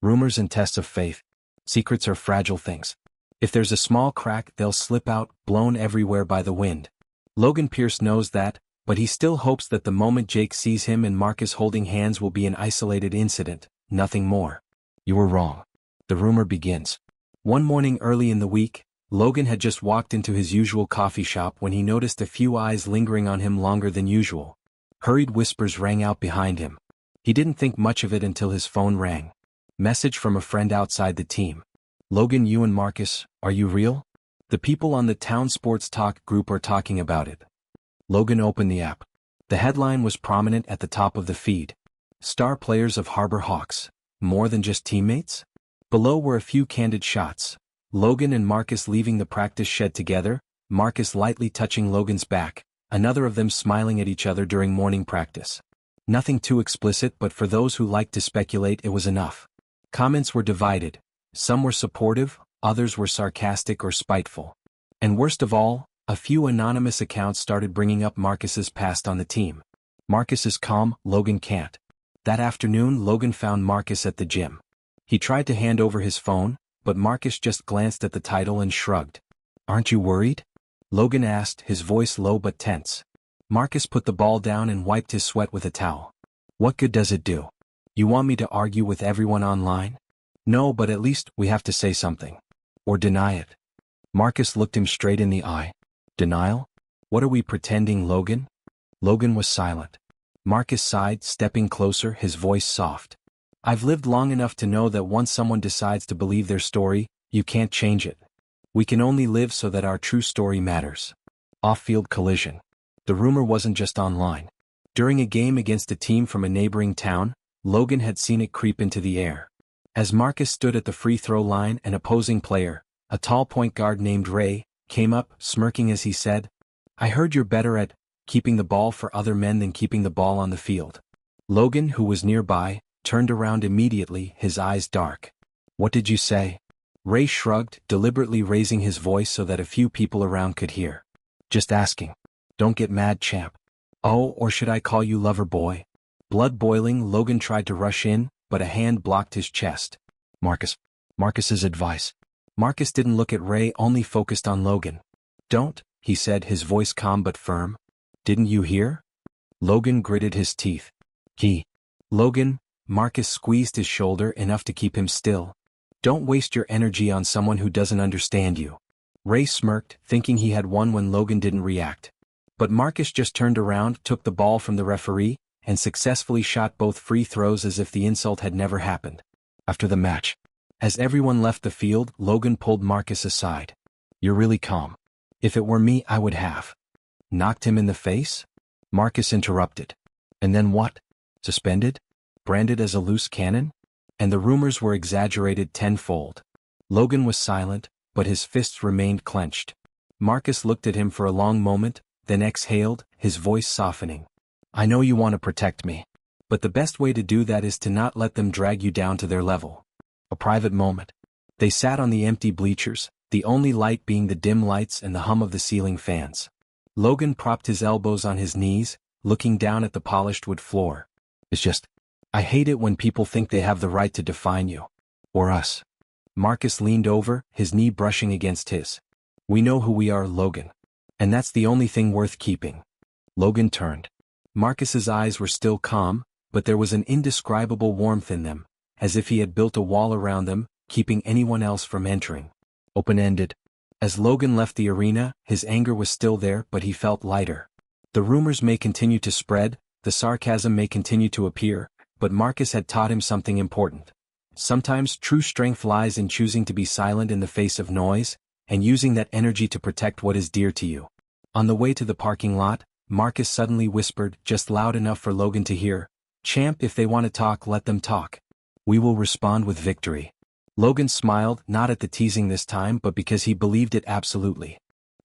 [SPEAKER 1] Rumors and tests of faith. Secrets are fragile things. If there's a small crack, they'll slip out, blown everywhere by the wind. Logan Pierce knows that, but he still hopes that the moment Jake sees him and Marcus holding hands will be an isolated incident, nothing more. You were wrong. The rumor begins. One morning early in the week, Logan had just walked into his usual coffee shop when he noticed a few eyes lingering on him longer than usual. Hurried whispers rang out behind him. He didn't think much of it until his phone rang. Message from a friend outside the team. Logan, you and Marcus, are you real? The people on the town sports talk group are talking about it. Logan opened the app. The headline was prominent at the top of the feed. Star players of Harbor Hawks. More than just teammates? Below were a few candid shots. Logan and Marcus leaving the practice shed together, Marcus lightly touching Logan's back, another of them smiling at each other during morning practice. Nothing too explicit, but for those who liked to speculate it was enough. Comments were divided. Some were supportive, others were sarcastic or spiteful. And worst of all, a few anonymous accounts started bringing up Marcus's past on the team. Marcus is calm, Logan can't. That afternoon Logan found Marcus at the gym. He tried to hand over his phone, but Marcus just glanced at the title and shrugged. Aren't you worried? Logan asked, his voice low but tense. Marcus put the ball down and wiped his sweat with a towel. What good does it do? You want me to argue with everyone online? No, but at least we have to say something. Or deny it. Marcus looked him straight in the eye. Denial? What are we pretending, Logan? Logan was silent. Marcus sighed, stepping closer, his voice soft. I've lived long enough to know that once someone decides to believe their story, you can't change it. We can only live so that our true story matters. Off-field collision. The rumor wasn't just online. During a game against a team from a neighboring town, Logan had seen it creep into the air. As Marcus stood at the free throw line, an opposing player, a tall point guard named Ray, came up, smirking as he said, I heard you're better at keeping the ball for other men than keeping the ball on the field. Logan, who was nearby, turned around immediately, his eyes dark. What did you say? Ray shrugged, deliberately raising his voice so that a few people around could hear. Just asking. Don't get mad, champ. Oh, or should I call you lover boy? Blood boiling, Logan tried to rush in, but a hand blocked his chest. Marcus's advice. Marcus didn't look at Ray, only focused on Logan. Don't, he said, his voice calm but firm. Didn't you hear? Logan gritted his teeth. Logan, Marcus squeezed his shoulder enough to keep him still. Don't waste your energy on someone who doesn't understand you. Ray smirked, thinking he had won when Logan didn't react. But Marcus just turned around, took the ball from the referee, and successfully shot both free throws as if the insult had never happened. After the match, as everyone left the field, Logan pulled Marcus aside. You're really calm. If it were me, I would have. Knocked him in the face? Marcus interrupted. And then what? Suspended? branded as a loose cannon? And the rumors were exaggerated tenfold. Logan was silent, but his fists remained clenched. Marcus looked at him for a long moment, then exhaled, his voice softening. I know you want to protect me. But the best way to do that is to not let them drag you down to their level. A private moment. They sat on the empty bleachers, the only light being the dim lights and the hum of the ceiling fans. Logan propped his elbows on his knees, looking down at the polished wood floor. I hate it when people think they have the right to define you. Or us. Marcus leaned over, his knee brushing against his. We know who we are, Logan. And that's the only thing worth keeping. Logan turned. Marcus's eyes were still calm, but there was an indescribable warmth in them, as if he had built a wall around them, keeping anyone else from entering. Open-ended. As Logan left the arena, his anger was still there, but he felt lighter. The rumors may continue to spread, the sarcasm may continue to appear, but Marcus had taught him something important. Sometimes true strength lies in choosing to be silent in the face of noise, and using that energy to protect what is dear to you. On the way to the parking lot, Marcus suddenly whispered, just loud enough for Logan to hear, "Champ, if they want to talk, let them talk. We will respond with victory." Logan smiled, not at the teasing this time but because he believed it absolutely.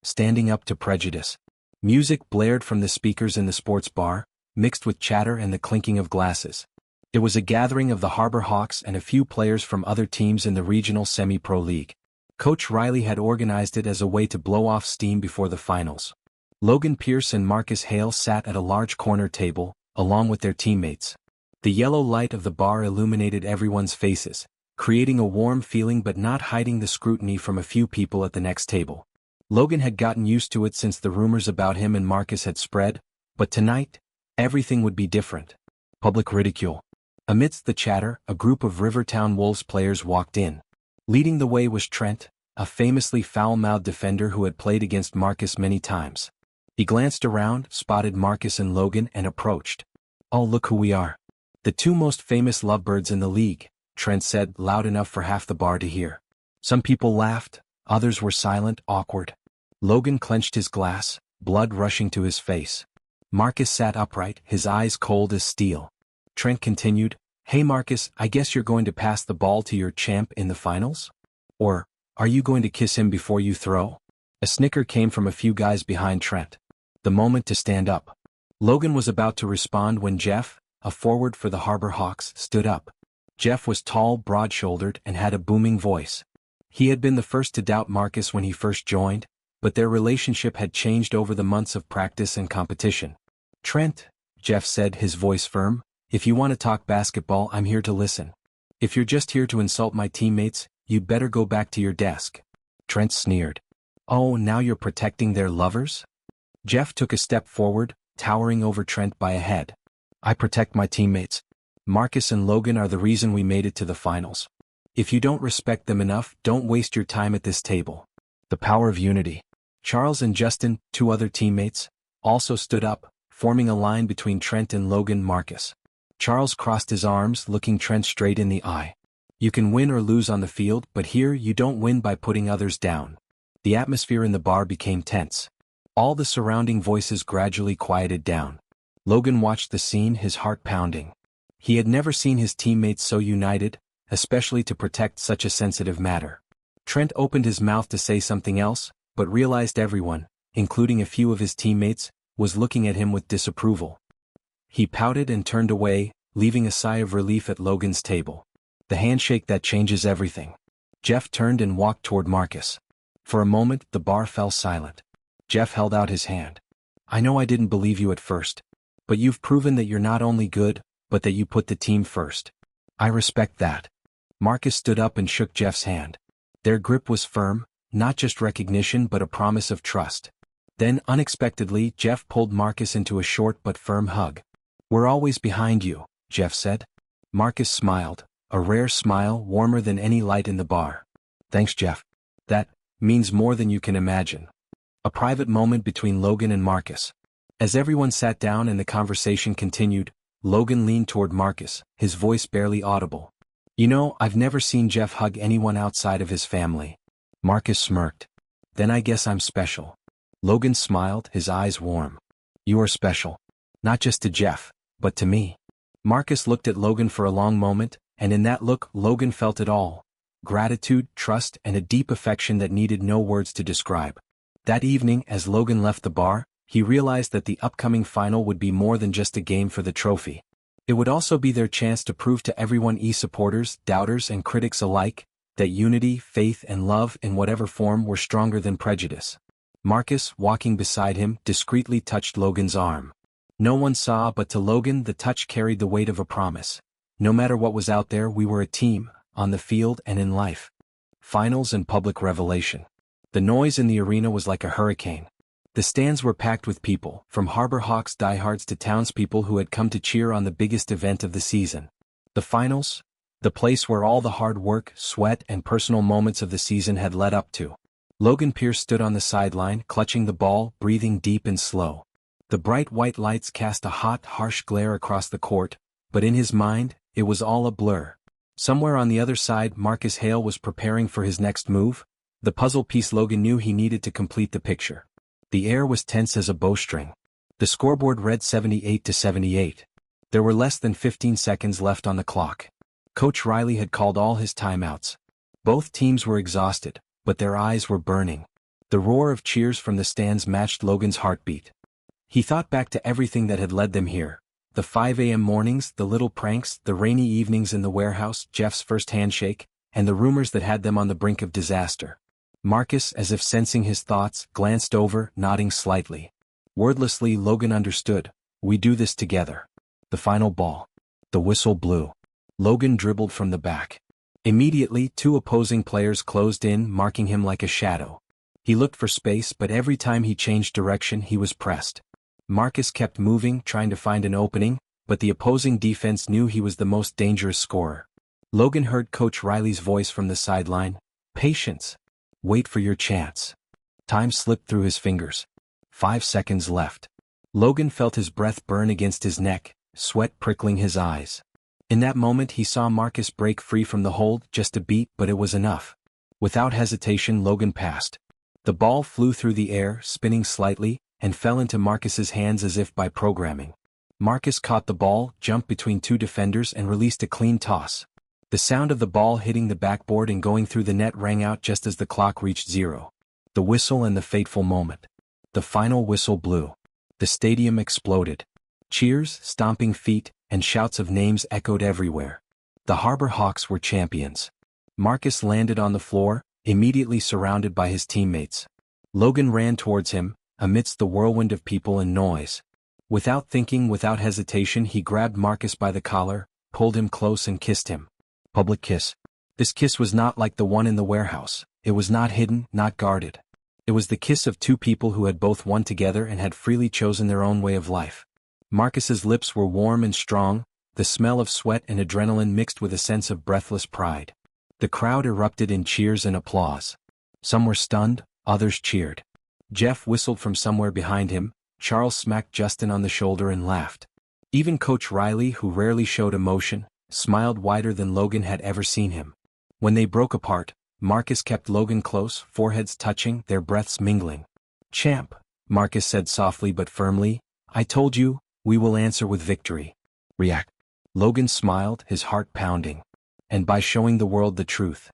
[SPEAKER 1] Standing up to prejudice. Music blared from the speakers in the sports bar, mixed with chatter and the clinking of glasses. It was a gathering of the Harbor Hawks and a few players from other teams in the regional semi-pro league. Coach Riley had organized it as a way to blow off steam before the finals. Logan Pierce and Marcus Hale sat at a large corner table, along with their teammates. The yellow light of the bar illuminated everyone's faces, creating a warm feeling but not hiding the scrutiny from a few people at the next table. Logan had gotten used to it since the rumors about him and Marcus had spread, but tonight, everything would be different. Public ridicule. Amidst the chatter, a group of Rivertown Wolves players walked in. Leading the way was Trent, a famously foul-mouthed defender who had played against Marcus many times. He glanced around, spotted Marcus and Logan, and approached. "Oh, look who we are. The two most famous lovebirds in the league," Trent said, loud enough for half the bar to hear. Some people laughed, others were silent, awkward. Logan clenched his glass, blood rushing to his face. Marcus sat upright, his eyes cold as steel. Trent continued, "Hey Marcus, I guess you're going to pass the ball to your champ in the finals? Or, are you going to kiss him before you throw?" A snicker came from a few guys behind Trent. The moment to stand up. Logan was about to respond when Jeff, a forward for the Harbor Hawks, stood up. Jeff was tall, broad-shouldered, and had a booming voice. He had been the first to doubt Marcus when he first joined, but their relationship had changed over the months of practice and competition. "Trent," Jeff said, his voice firm, "if you want to talk basketball, I'm here to listen. If you're just here to insult my teammates, you'd better go back to your desk." Trent sneered. "Oh, now you're protecting their lovers?" Jeff took a step forward, towering over Trent by a head. "I protect my teammates. Marcus and Logan are the reason we made it to the finals. If you don't respect them enough, don't waste your time at this table." The power of unity. Charles and Justin, two other teammates, also stood up, forming a line between Trent and Logan Marcus. Charles crossed his arms, looking Trent straight in the eye. "You can win or lose on the field, but here you don't win by putting others down." The atmosphere in the bar became tense. All the surrounding voices gradually quieted down. Logan watched the scene, his heart pounding. He had never seen his teammates so united, especially to protect such a sensitive matter. Trent opened his mouth to say something else, but realized everyone, including a few of his teammates, was looking at him with disapproval. He pouted and turned away, leaving a sigh of relief at Logan's table. The handshake that changes everything. Jeff turned and walked toward Marcus. For a moment, the bar fell silent. Jeff held out his hand. "I know I didn't believe you at first, but you've proven that you're not only good, but that you put the team first. I respect that." Marcus stood up and shook Jeff's hand. Their grip was firm, not just recognition but a promise of trust. Then, unexpectedly, Jeff pulled Marcus into a short but firm hug. "We're always behind you," Jeff said. Marcus smiled, a rare smile warmer than any light in the bar. "Thanks, Jeff. That means more than you can imagine." A private moment between Logan and Marcus. As everyone sat down and the conversation continued, Logan leaned toward Marcus, his voice barely audible. "You know, I've never seen Jeff hug anyone outside of his family." Marcus smirked. "Then I guess I'm special." Logan smiled, his eyes warm. "You are special. Not just to Jeff, but to me." Marcus looked at Logan for a long moment, and in that look Logan felt it all. Gratitude, trust, and a deep affection that needed no words to describe. That evening, as Logan left the bar, he realized that the upcoming final would be more than just a game for the trophy. It would also be their chance to prove to everyone, supporters, doubters, and critics alike, that unity, faith, and love in whatever form were stronger than prejudice. Marcus, walking beside him, discreetly touched Logan's arm. No one saw, but to Logan the touch carried the weight of a promise. No matter what was out there, we were a team, on the field and in life. Finals and public revelation. The noise in the arena was like a hurricane. The stands were packed with people, from Harbor Hawks diehards to townspeople who had come to cheer on the biggest event of the season. The finals? The place where all the hard work, sweat, and personal moments of the season had led up to. Logan Pierce stood on the sideline, clutching the ball, breathing deep and slow. The bright white lights cast a hot, harsh glare across the court, but in his mind, it was all a blur. Somewhere on the other side, Marcus Hale was preparing for his next move, the puzzle piece Logan knew he needed to complete the picture. The air was tense as a bowstring. The scoreboard read 78-78. There were less than 15 seconds left on the clock. Coach Riley had called all his timeouts. Both teams were exhausted, but their eyes were burning. The roar of cheers from the stands matched Logan's heartbeat. He thought back to everything that had led them here. The 5 a.m. mornings, the little pranks, the rainy evenings in the warehouse, Jeff's first handshake, and the rumors that had them on the brink of disaster. Marcus, as if sensing his thoughts, glanced over, nodding slightly. Wordlessly, Logan understood. We do this together. The final ball. The whistle blew. Logan dribbled from the back. Immediately, two opposing players closed in, marking him like a shadow. He looked for space, but every time he changed direction, he was pressed. Marcus kept moving, trying to find an opening, but the opposing defense knew he was the most dangerous scorer. Logan heard Coach Riley's voice from the sideline. Patience. Wait for your chance. Time slipped through his fingers. 5 seconds left. Logan felt his breath burn against his neck, sweat prickling his eyes. In that moment he saw Marcus break free from the hold, just a beat, but it was enough. Without hesitation, Logan passed. The ball flew through the air, spinning slightly, and fell into Marcus's hands as if by programming. Marcus caught the ball, jumped between two defenders and released a clean toss. The sound of the ball hitting the backboard and going through the net rang out just as the clock reached 0. The whistle and the fateful moment. The final whistle blew. The stadium exploded. Cheers, stomping feet, and shouts of names echoed everywhere. The Harbor Hawks were champions. Marcus landed on the floor, immediately surrounded by his teammates. Logan ran towards him, amidst the whirlwind of people and noise. Without thinking, without hesitation, he grabbed Marcus by the collar, pulled him close and kissed him. Public kiss. This kiss was not like the one in the warehouse. It was not hidden, not guarded. It was the kiss of two people who had both won together and had freely chosen their own way of life. Marcus's lips were warm and strong, the smell of sweat and adrenaline mixed with a sense of breathless pride. The crowd erupted in cheers and applause. Some were stunned, others cheered. Jeff whistled from somewhere behind him, Charles smacked Justin on the shoulder and laughed. Even Coach Riley, who rarely showed emotion, smiled wider than Logan had ever seen him. When they broke apart, Marcus kept Logan close, foreheads touching, their breaths mingling. Champ, Marcus said softly but firmly, I told you, we will answer with victory. React. Logan smiled, his heart pounding. And by showing the world the truth.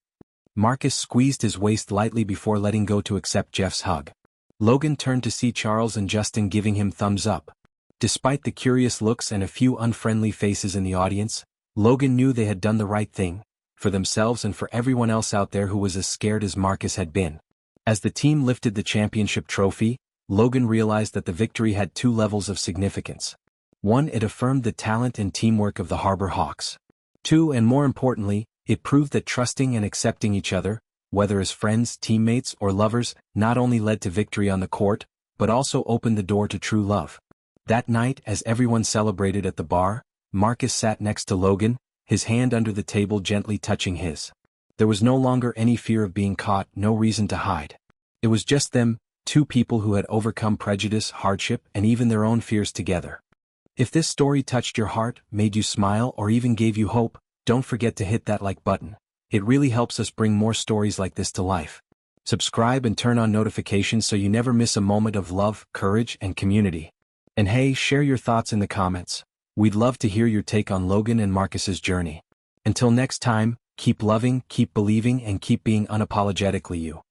[SPEAKER 1] Marcus squeezed his waist lightly before letting go to accept Jeff's hug. Logan turned to see Charles and Justin giving him thumbs up. Despite the curious looks and a few unfriendly faces in the audience, Logan knew they had done the right thing, for themselves and for everyone else out there who was as scared as Marcus had been. As the team lifted the championship trophy, Logan realized that the victory had two levels of significance. One, it affirmed the talent and teamwork of the Harbor Hawks. Two, and more importantly, it proved that trusting and accepting each other, whether as friends, teammates, or lovers, not only led to victory on the court, but also opened the door to true love. That night, as everyone celebrated at the bar, Marcus sat next to Logan, his hand under the table gently touching his. There was no longer any fear of being caught, no reason to hide. It was just them, two people who had overcome prejudice, hardship, and even their own fears together. If this story touched your heart, made you smile, or even gave you hope, don't forget to hit that like button. It really helps us bring more stories like this to life. Subscribe and turn on notifications so you never miss a moment of love, courage, and community. And hey, share your thoughts in the comments. We'd love to hear your take on Logan and Marcus's journey. Until next time, keep loving, keep believing, and keep being unapologetically you.